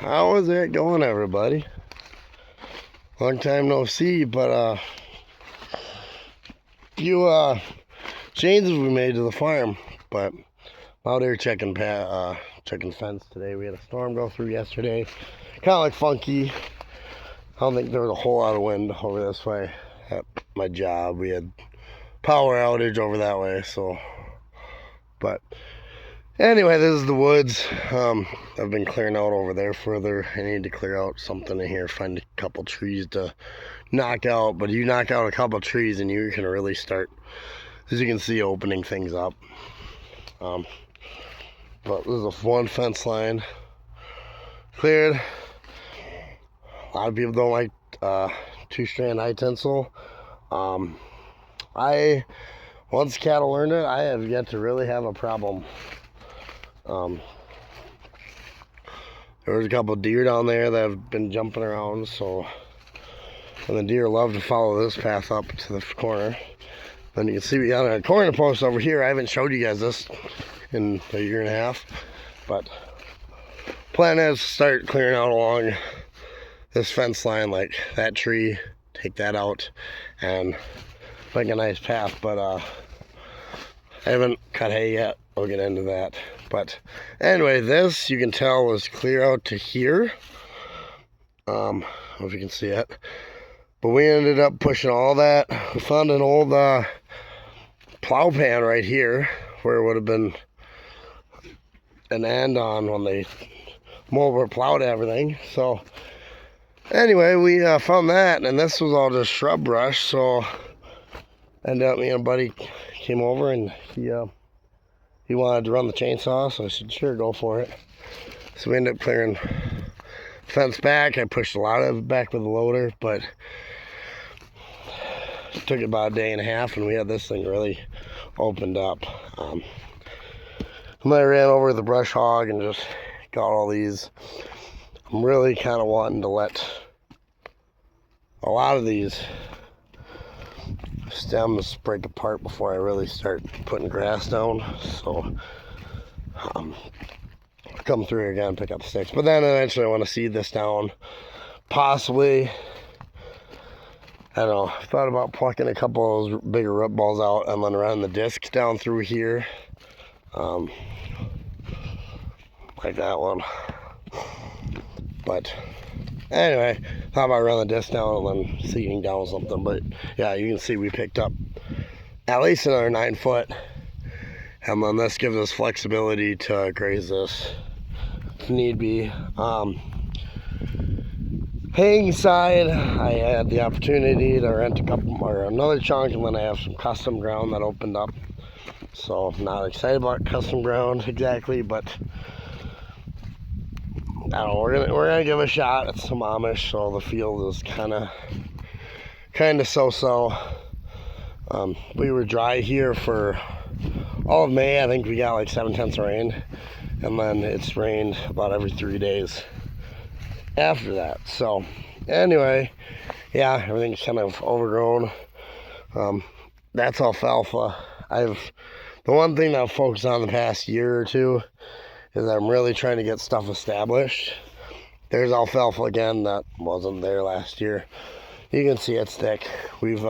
How is it going, everybody? Long time no see, but few changes we made to the farm. But I'm out here checking fence today. We had a storm go through yesterday, kind of like funky. I don't think there was a whole lot of wind over this way at my job. We had power outage over that way, so. But anyway, this is the woods. I've been clearing out over there further. I need to clear out something in here, find a couple trees to knock out. But you knock out a couple trees and you can really start, as you can see, opening things up. But this is one fence line cleared. A lot of people don't like two-strand high tensile. Once cattle learned it, I have yet to really have a problem. There was a couple of deer down there that have been jumping around, so, and the deer love to follow this path up to the corner. Then you can see we got a corner post over here. I haven't showed you guys this in a year and a half, but plan is to start clearing out along this fence line, like that tree, take that out and make a nice path. But I haven't cut hay yet. We'll get into that. But anyway, this you can tell was clear out to here. I don't know if you can see it, but we ended up pushing all that. We found an old plow pan right here where it would have been an end on when they mower plowed everything. So anyway, we found that, and this was all just shrub brush. So ended up, me and a buddy came over, and he wanted to run the chainsaw, so I said, sure, go for it. So we ended up clearing fence back. I pushed a lot of it back with the loader, but it took about a day and a half, and we had this thing really opened up. And then I ran over the brush hog and just got all these. I'm really kind of wanting to let a lot of these stems break apart before I really start putting grass down. So come through here again, pick up sticks, but then eventually I want to seed this down, possibly. I don't know, I thought about plucking a couple of those bigger root balls out and then running the discs down through here, like that one. But anyway, thought about running the disc down and then seeding down something. But yeah, you can see we picked up at least another 9 foot. And then this gives us flexibility to graze this if need be. Haying side, I had the opportunity to rent a couple or another chunk, and then I have some custom ground that opened up. So I'm not excited about custom ground exactly, but I don't know, we're gonna give it a shot. It's some Amish, so the field is kind of so-so. We were dry here for all of May. I think we got like 7/10 rain, and then it's rained about every 3 days after that. So anyway, yeah, everything's kind of overgrown. That's alfalfa. The one thing that I've focused on the past year or two is I'm really trying to get stuff established. There's alfalfa again that wasn't there last year. You can see it's thick. We've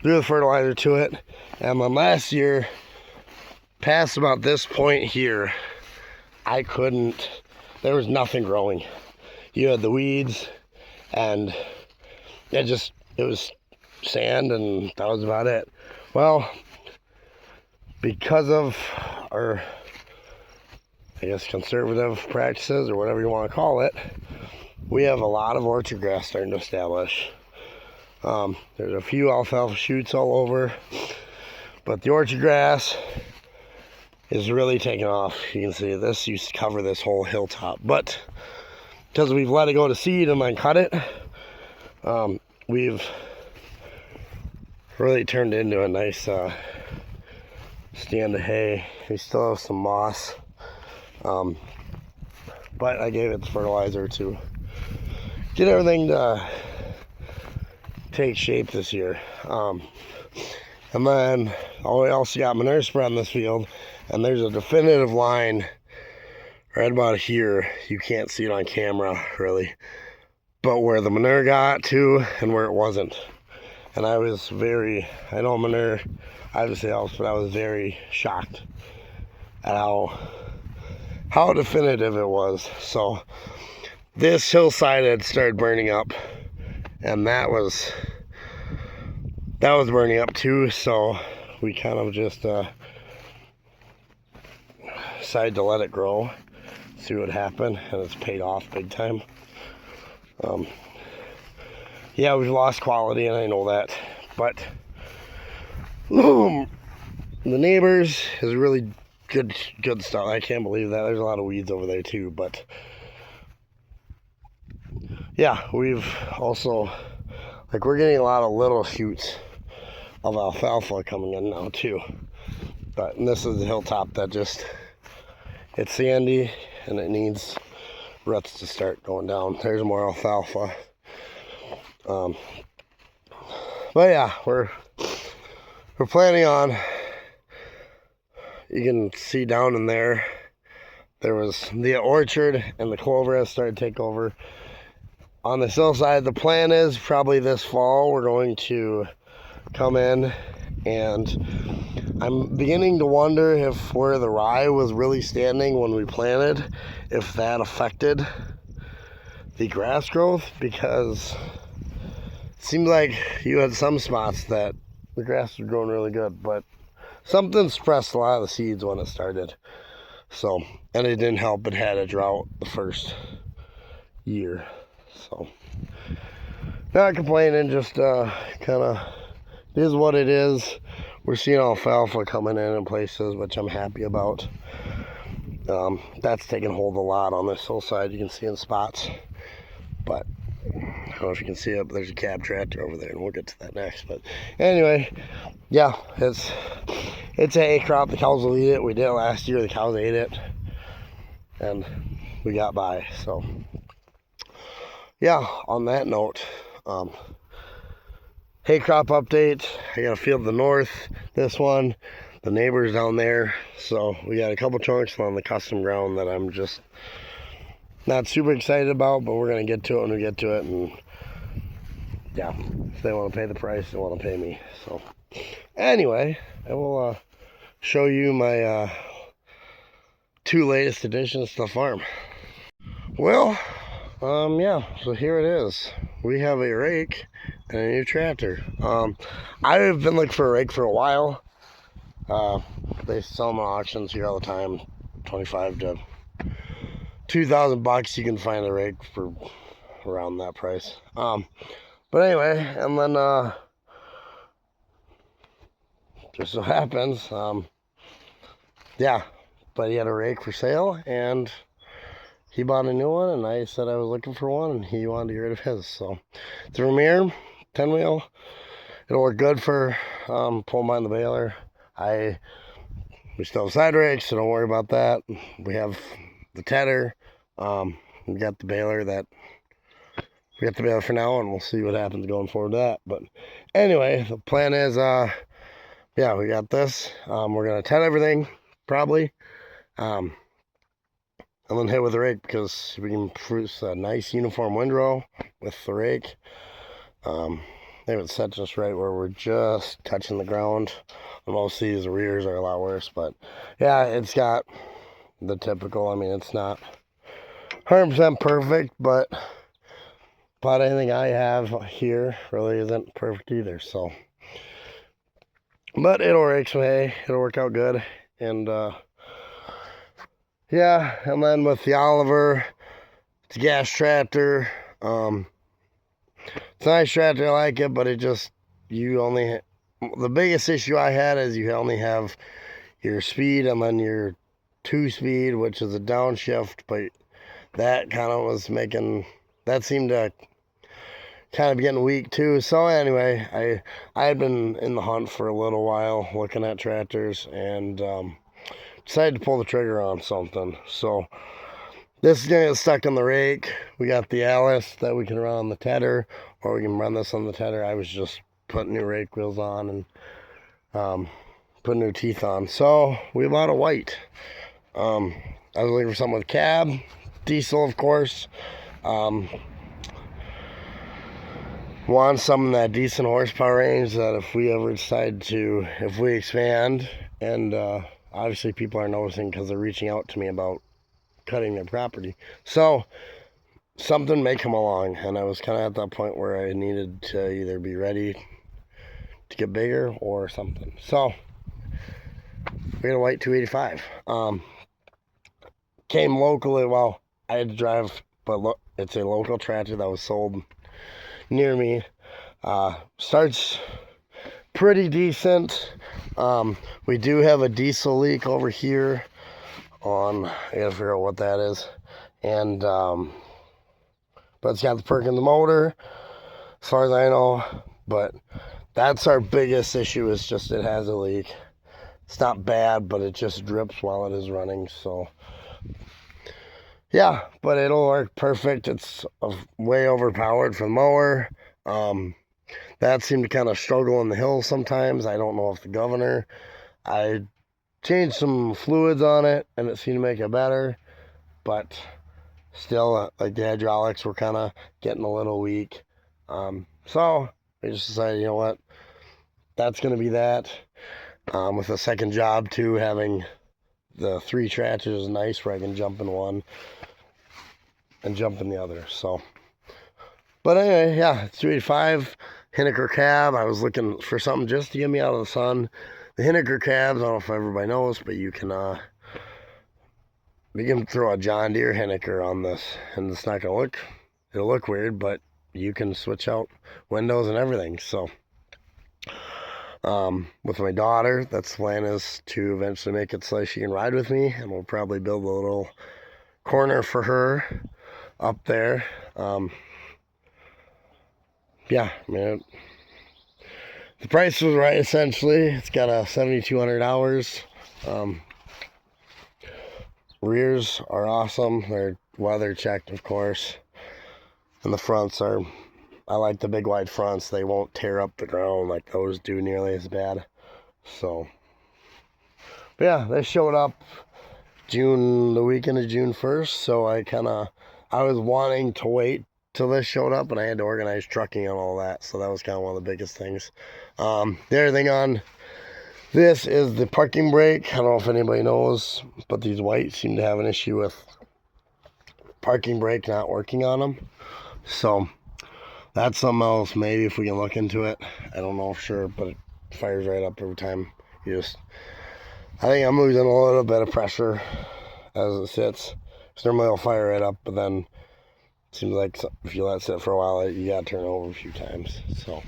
threw the fertilizer to it, and then last year, past about this point here, there was nothing growing. You had the weeds, and it was sand, and that was about it. Well, because of our, I guess, conservative practices or whatever you want to call it, we have a lot of orchard grass starting to establish. There's a few alfalfa shoots all over, but the orchard grass is really taking off. You can see this used to cover this whole hilltop, but because we've let it go to seed and then cut it, we've really turned into a nice stand of hay. We still have some moss, but I gave it the fertilizer to get everything to take shape this year. And then I also got manure spread in this field, and there's a definitive line right about here. You can't see it on camera really, but where the manure got to and where it wasn't. And I was I know manure obviously helps, but I was very shocked at how definitive it was. So this hillside had started burning up, and that was burning up too. So we kind of just decided to let it grow, see what happened, and it's paid off big time. Yeah, we've lost quality, and I know that, but the neighbors is really good stuff. I can't believe that. There's a lot of weeds over there too, but yeah, we've also, like, we're getting a lot of little shoots of alfalfa coming in now too. But this is the hilltop that just, it's sandy and it needs roots to start going down. There's more alfalfa. But yeah, we're planning on, you can see down in there was the orchard and the clover has started to take over. On the hillside, the plan is probably this fall we're going to come in, and I'm beginning to wonder if where the rye was really standing when we planted, if that affected the grass growth, because it seemed like you had some spots that the grass was growing really good, but something suppressed a lot of the seeds when it started. So, and it didn't help, it had a drought the first year. So, not complaining, just kind of is what it is. We're seeing alfalfa coming in places, which I'm happy about. That's taking hold a lot on this hillside. You can see in spots, but I don't know if you can see it, but there's a cab tractor over there, and we'll get to that next. But anyway, yeah, it's a hay crop. The cows will eat it. We did it last year. The cows ate it, and we got by. So yeah, on that note, hay crop update. I got a field to the north, this one, the neighbors down there. So we got a couple chunks on the custom ground that I'm just not super excited about, but we're gonna get to it when we get to it. And yeah, if they want to pay the price, they want to pay me. So anyway, I will show you my 2 latest additions to the farm. Well, yeah, so here it is. We have a rake and a new tractor. I've been looking for a rake for a while. They sell them at auctions here all the time, 25 to 2,000 bucks. You can find a rake for around that price. But anyway, and then just so happens, yeah, but he had a rake for sale, and he bought a new one, and I said I was looking for one, and he wanted to get rid of his. So it's a Vermeer 10-wheel. It'll work good for pulling behind the baler. We still have side rakes, so don't worry about that. We have the tedder. We got the baler for now, and we'll see what happens going forward to that. But anyway, the plan is, yeah, we got this. We're gonna ted everything probably. And then hit with the rake, because we can produce a nice uniform windrow with the rake. They have it set just right where we're just touching the ground. Most of these rears are a lot worse, but yeah, it's got the typical, I mean, it's not 100% perfect, but anything I have here really isn't perfect either. So, but it'll rake some hay, it'll work out good. And yeah, and then with the Oliver, it's a gas tractor. It's a nice tractor, I like it, but it just, the biggest issue I had is you only have your speed and then your 2-speed, which is a downshift, but that kind of was that seemed to kind of getting weak too. So anyway, I had been in the hunt for a little while looking at tractors, and decided to pull the trigger on something. So this is gonna get stuck on the rake. We got the Alice that we can run on the tedder, or we can run this on the tedder. I was just putting new rake wheels on and putting new teeth on. So we bought a white. I was looking for something with cab, diesel, of course. Want something that decent horsepower range that if we ever decide to, if we expand, and obviously people are noticing because they're reaching out to me about cutting their property. So something may come along, and I was kind of at that point where I needed to either be ready to get bigger or something. So we got a white 285. Came locally. Well, I had to drive, but it's a local tractor that was sold near me. Starts pretty decent. We do have a diesel leak over here on, I gotta figure out what that is. And but it's got the perk in the motor as far as I know. But that's our biggest issue, is just it has a leak. It's not bad, but it just drips while it is running. So yeah, but it'll work perfect. It's way overpowered for the mower. That seemed to kind of struggle in the hills sometimes. I don't know if the governor, I changed some fluids on it and it seemed to make it better, but still, like the hydraulics were kind of getting a little weak. So we just decided, you know what, that's going to be that. With a second job too, having the 3 tractors is nice, where I can jump in one and jump in the other. So, but anyway, yeah, 285 Henniker cab. I was looking for something just to get me out of the sun. The Henniker cabs, I don't know if everybody knows, but you can throw a John Deere Henniker on this, and it's not gonna look, it'll look weird, but you can switch out windows and everything. So with my daughter, that's the plan, is to eventually make it so she can ride with me, and we'll probably build a little corner for her up there. Yeah, I mean, the price was right, essentially. It's got a 7,200 hours. Rears are awesome. They're weather checked, of course. And the fronts are, I like the big wide fronts. They won't tear up the ground like those do nearly as bad. So, but yeah, they showed up the weekend of June 1st. So I was wanting to wait till this showed up, and I had to organize trucking and all that. So that was kind of one of the biggest things. The other thing on this is the parking brake. I don't know if anybody knows, but these whites seem to have an issue with parking brake not working on them. So that's something else. Maybe if we can look into it. I don't know for sure, but it fires right up every time. I think I'm losing a little bit of pressure as it sits. So normally it'll fire right up, but then it seems like if you let it sit for a while, you gotta turn it over a few times. So,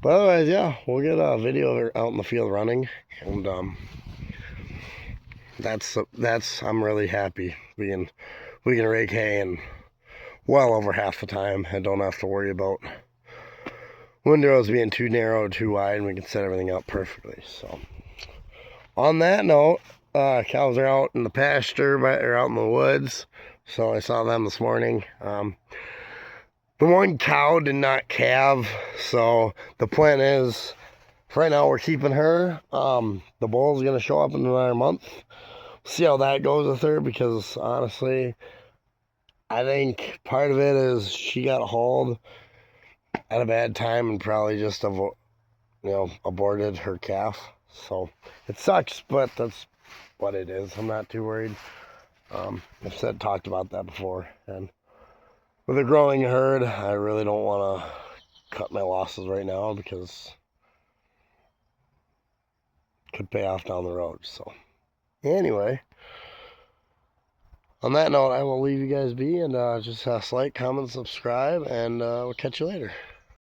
but otherwise, yeah, we'll get a video of her out in the field running, and I'm really happy. We can rake hay in well over half the time and don't have to worry about windows being too narrow or too wide, and we can set everything up perfectly. So on that note, cows are out in the pasture, or out in the woods. So I saw them this morning. The one cow did not calve, so the plan is, for right now, we're keeping her. The bull's going to show up in another month. See how that goes with her, because honestly, I think part of it is she got hauled at a bad time and probably just aborted her calf. So it sucks, but that's what it is. I'm not too worried. I've talked about that before, and with a growing herd, I really don't want to cut my losses right now, because it could pay off down the road. So anyway, on that note, I will leave you guys be, and just like, comment, subscribe, and we'll catch you later.